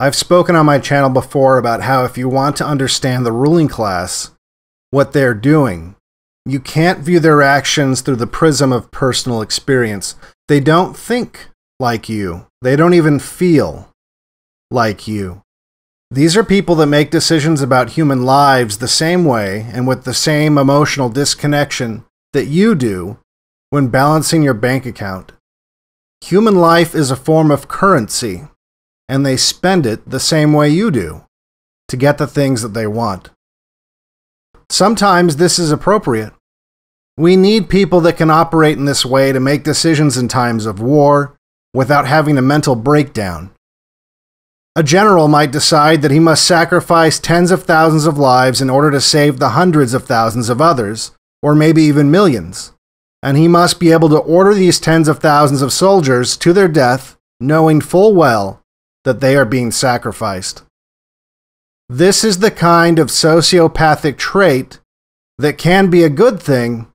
I've spoken on my channel before about how if you want to understand the ruling class, what they're doing, you can't view their actions through the prism of personal experience. They don't think like you. They don't even feel like you. These are people that make decisions about human lives the same way and with the same emotional disconnection that you do when balancing your bank account. Human life is a form of currency, and they spend it the same way you do to get the things that they want. Sometimes this is appropriate. We need people that can operate in this way to make decisions in times of war without having a mental breakdown. A general might decide that he must sacrifice tens of thousands of lives in order to save the hundreds of thousands of others, or maybe even millions. And he must be able to order these tens of thousands of soldiers to their death, knowing full well that they are being sacrificed. This is the kind of sociopathic trait that can be a good thing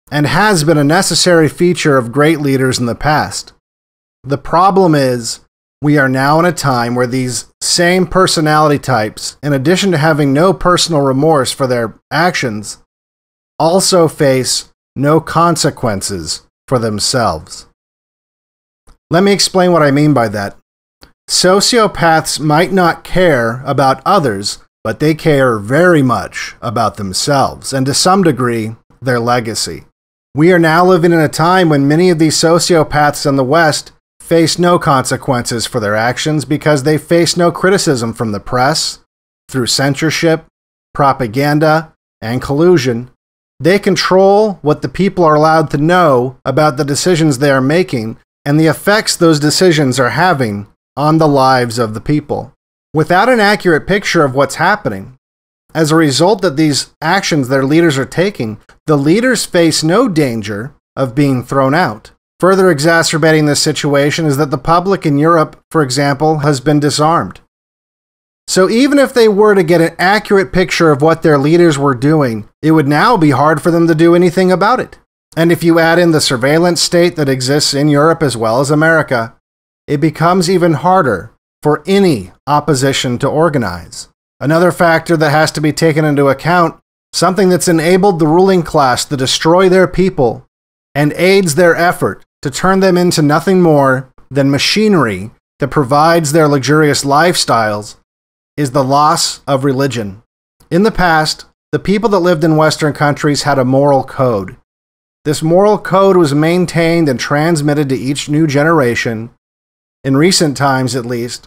and has been a necessary feature of great leaders in the past. The problem is, we are now in a time where these same personality types, in addition to having no personal remorse for their actions, also face no consequences for themselves. Let me explain what I mean by that. Sociopaths might not care about others, but they care very much about themselves, and to some degree, their legacy. We are now living in a time when many of these sociopaths in the West face no consequences for their actions because they face no criticism from the press, through censorship, propaganda, and collusion. They control what the people are allowed to know about the decisions they are making and the effects those decisions are having on the lives of the people. Without an accurate picture of what's happening, as a result of these actions their leaders are taking, the leaders face no danger of being thrown out. Further exacerbating this situation is that the public in Europe, for example, has been disarmed. So even if they were to get an accurate picture of what their leaders were doing, it would now be hard for them to do anything about it. And if you add in the surveillance state that exists in Europe as well as America, it becomes even harder for any opposition to organize. Another factor that has to be taken into account, something that's enabled the ruling class to destroy their people and aids their effort to turn them into nothing more than machinery that provides their luxurious lifestyles, is the loss of religion. In the past, the people that lived in Western countries had a moral code. This moral code was maintained and transmitted to each new generation, in recent times at least,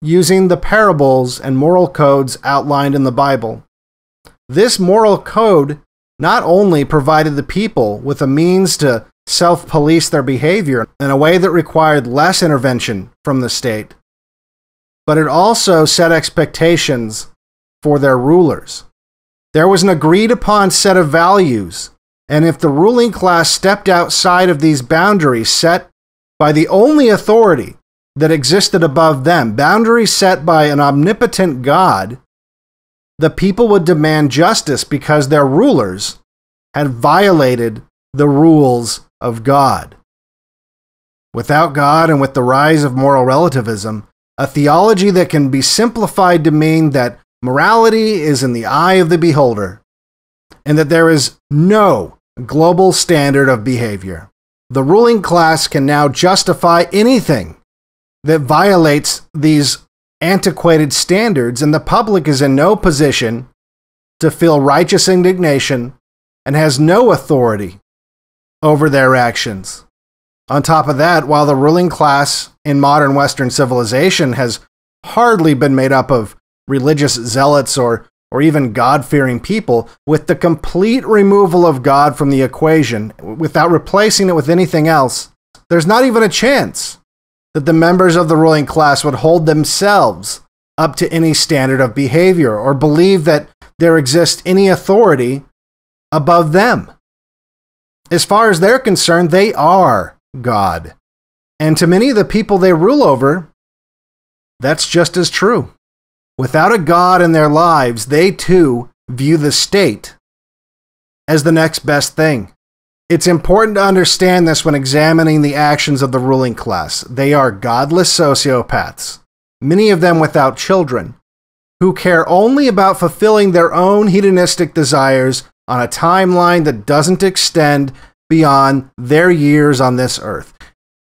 using the parables and moral codes outlined in the Bible. This moral code not only provided the people with a means to self-police their behavior in a way that required less intervention from the state, but it also set expectations for their rulers. There was an agreed-upon set of values, and if the ruling class stepped outside of these boundaries set by the only authority that existed above them, boundaries set by an omnipotent God, the people would demand justice because their rulers had violated the rules of God. Without God and with the rise of moral relativism, a theology that can be simplified to mean that morality is in the eye of the beholder, and that there is no global standard of behavior. The ruling class can now justify anything that violates these antiquated standards, and the public is in no position to feel righteous indignation and has no authority over their actions. On top of that, while the ruling class in modern Western civilization has hardly been made up of religious zealots or even God-fearing people, with the complete removal of God from the equation, without replacing it with anything else, there's not even a chance that the members of the ruling class would hold themselves up to any standard of behavior or believe that there exists any authority above them. As far as they're concerned, they are God. And to many of the people they rule over, that's just as true. Without a God in their lives, they too view the state as the next best thing. It's important to understand this when examining the actions of the ruling class. They are godless sociopaths. many of them without children, who care only about fulfilling their own hedonistic desires on a timeline that doesn't extend beyond their years on this earth.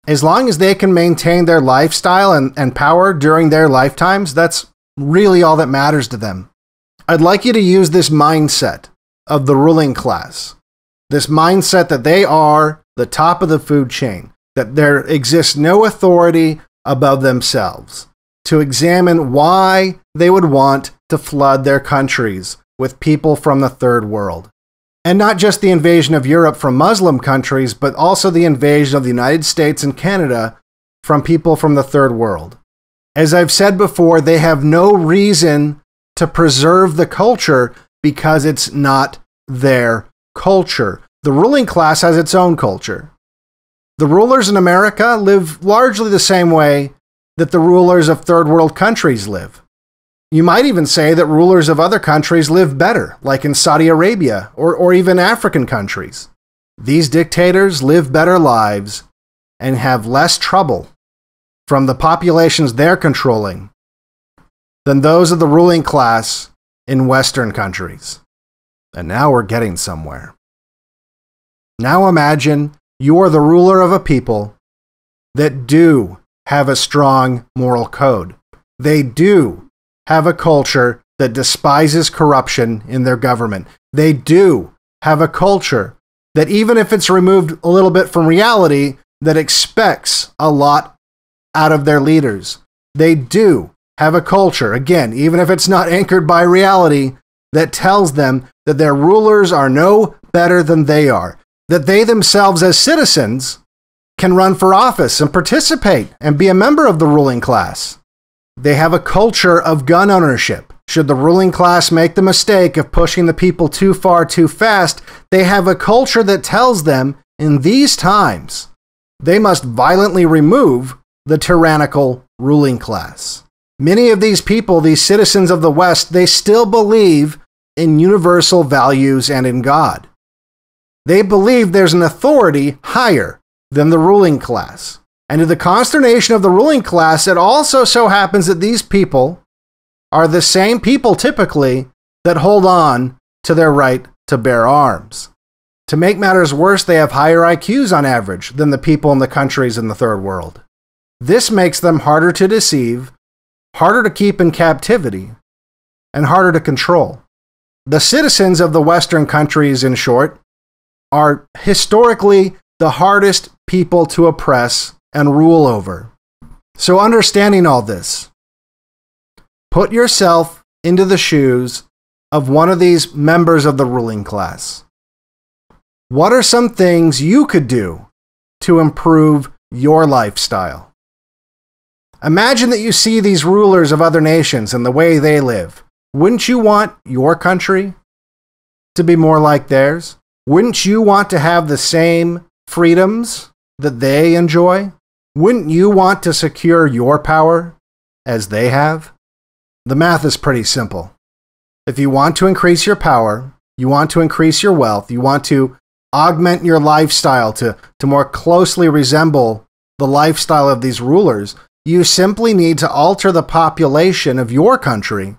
As long as they can maintain their lifestyle and power during their lifetimes, that's really all that matters to them. I'd like you to use this mindset of the ruling class, this mindset that they are the top of the food chain, that there exists no authority above themselves, to examine why they would want to flood their countries with people from the third world. And not just the invasion of Europe from Muslim countries, but also the invasion of the United States and Canada from people from the third world. As I've said before, they have no reason to preserve the culture because it's not their culture. The ruling class has its own culture. The rulers in America live largely the same way that the rulers of third world countries live. You might even say that rulers of other countries live better, like in Saudi Arabia or even African countries. These dictators live better lives and have less trouble from the populations they're controlling than those of the ruling class in Western countries. And now we're getting somewhere. Now imagine you're the ruler of a people that do have a strong moral code. They do have a culture that despises corruption in their government. They do have a culture that, even if it's removed a little bit from reality, that expects a lot out of their leaders. They do have a culture, again, even if it's not anchored by reality, that tells them that their rulers are no better than they are, that they themselves as citizens can run for office and participate and be a member of the ruling class. They have a culture of gun ownership. Should the ruling class make the mistake of pushing the people too far too fast, they have a culture that tells them in these times they must violently remove the tyrannical ruling class. Many of these people, these citizens of the West, they still believe in universal values and in God. They believe there's an authority higher than the ruling class. And to the consternation of the ruling class, it also so happens that these people are the same people typically that hold on to their right to bear arms. To make matters worse, they have higher IQs on average than the people in the countries in the third world. This makes them harder to deceive, harder to keep in captivity, and harder to control. The citizens of the Western countries, in short, are historically the hardest people to oppress and rule over. So understanding all this, put yourself into the shoes of one of these members of the ruling class. What are some things you could do to improve your lifestyle? Imagine that you see these rulers of other nations and the way they live. Wouldn't you want your country to be more like theirs? Wouldn't you want to have the same freedoms that they enjoy? Wouldn't you want to secure your power as they have? The math is pretty simple. If you want to increase your power, you want to increase your wealth, you want to augment your lifestyle to more closely resemble the lifestyle of these rulers, you simply need to alter the population of your country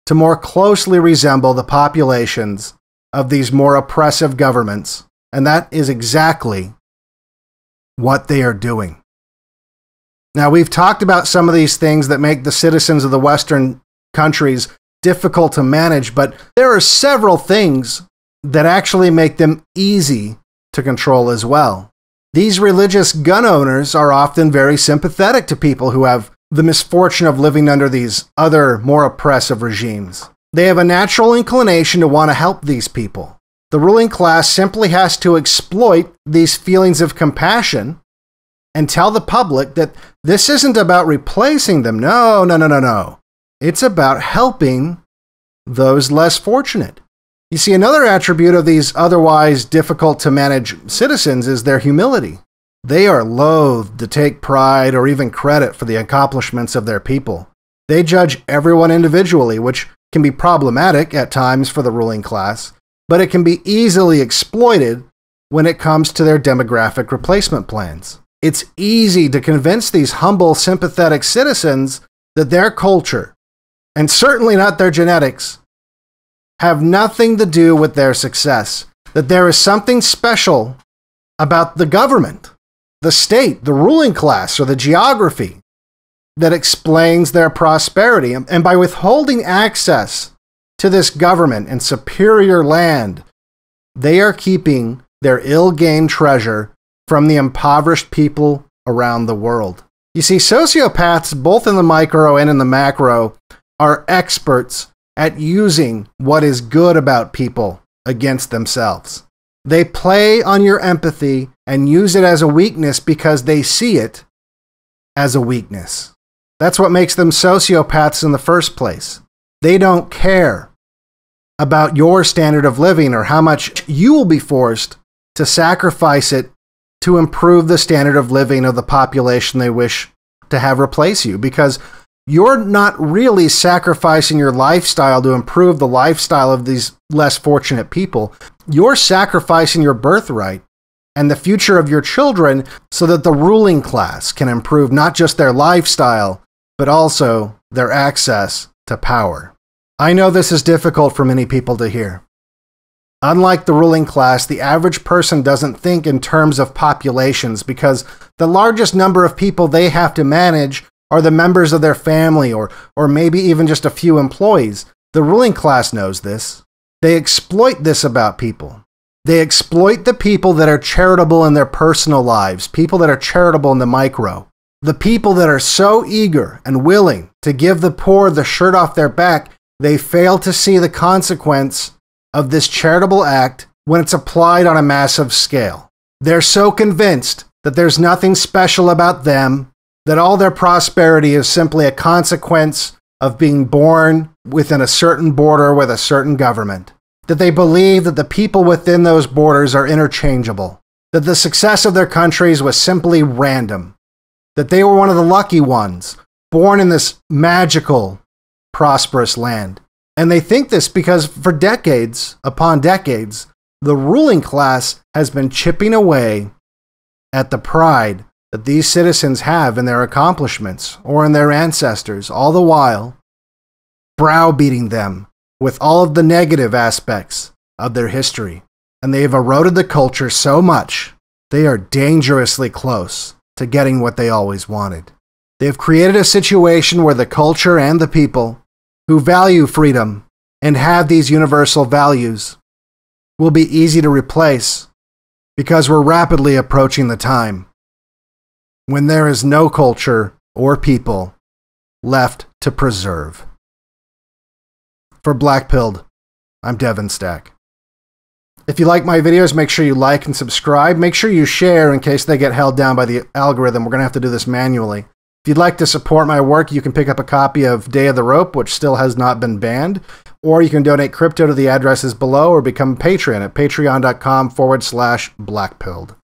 to more closely resemble the populations of these more oppressive governments. And that is exactly what they are doing. Now, we've talked about some of these things that make the citizens of the Western countries difficult to manage, but there are several things that actually make them easy to control as well. These religious gun owners are often very sympathetic to people who have the misfortune of living under these other more oppressive regimes. They have a natural inclination to want to help these people. The ruling class simply has to exploit these feelings of compassion and tell the public that this isn't about replacing them. No. It's about helping those less fortunate. You see, another attribute of these otherwise difficult to manage citizens is their humility. They are loath to take pride or even credit for the accomplishments of their people. They judge everyone individually, which can be problematic at times for the ruling class, but it can be easily exploited when it comes to their demographic replacement plans. It's easy to convince these humble, sympathetic citizens that their culture, and certainly not their genetics, have nothing to do with their success. That there is something special about the government, the state, the ruling class, or the geography that explains their prosperity. And by withholding access to this government and superior land, they are keeping their ill-gained treasure from the impoverished people around the world. You see, sociopaths, both in the micro and in the macro, are experts at using what is good about people against themselves. They play on your empathy and use it as a weakness because they see it as a weakness. That's what makes them sociopaths in the first place. They don't care about your standard of living or how much you will be forced to sacrifice it to improve the standard of living of the population they wish to have replace you, because you're not really sacrificing your lifestyle to improve the lifestyle of these less fortunate people. You're sacrificing your birthright and the future of your children so that the ruling class can improve not just their lifestyle, but also their access to power. I know this is difficult for many people to hear. Unlike the ruling class, the average person doesn't think in terms of populations because the largest number of people they have to manage are the members of their family or maybe even just a few employees. The ruling class knows this. They exploit this about people. They exploit the people that are charitable in their personal lives, people that are charitable in the micro. The people that are so eager and willing to give the poor the shirt off their back, they fail to see the consequence of this charitable act when it's applied on a massive scale. They're so convinced that there's nothing special about them, that all their prosperity is simply a consequence of being born within a certain border with a certain government, that they believe that the people within those borders are interchangeable, that the success of their countries was simply random, that they were one of the lucky ones, born in this magical, prosperous land. And they think this because for decades upon decades, the ruling class has been chipping away at the pride that these citizens have in their accomplishments or in their ancestors, all the while browbeating them with all of the negative aspects of their history. And they have eroded the culture so much, they are dangerously close to getting what they always wanted. They have created a situation where the culture and the people who value freedom and have these universal values will be easy to replace because we're rapidly approaching the time when there is no culture or people left to preserve. For Black Pilled, I'm Devin Stack. If you like my videos, make sure you like and subscribe. Make sure you share in case they get held down by the algorithm. We're going to have to do this manually. If you'd like to support my work, you can pick up a copy of Day of the Rope, which still has not been banned, or you can donate crypto to the addresses below or become a patron at patreon.com/blackpilled.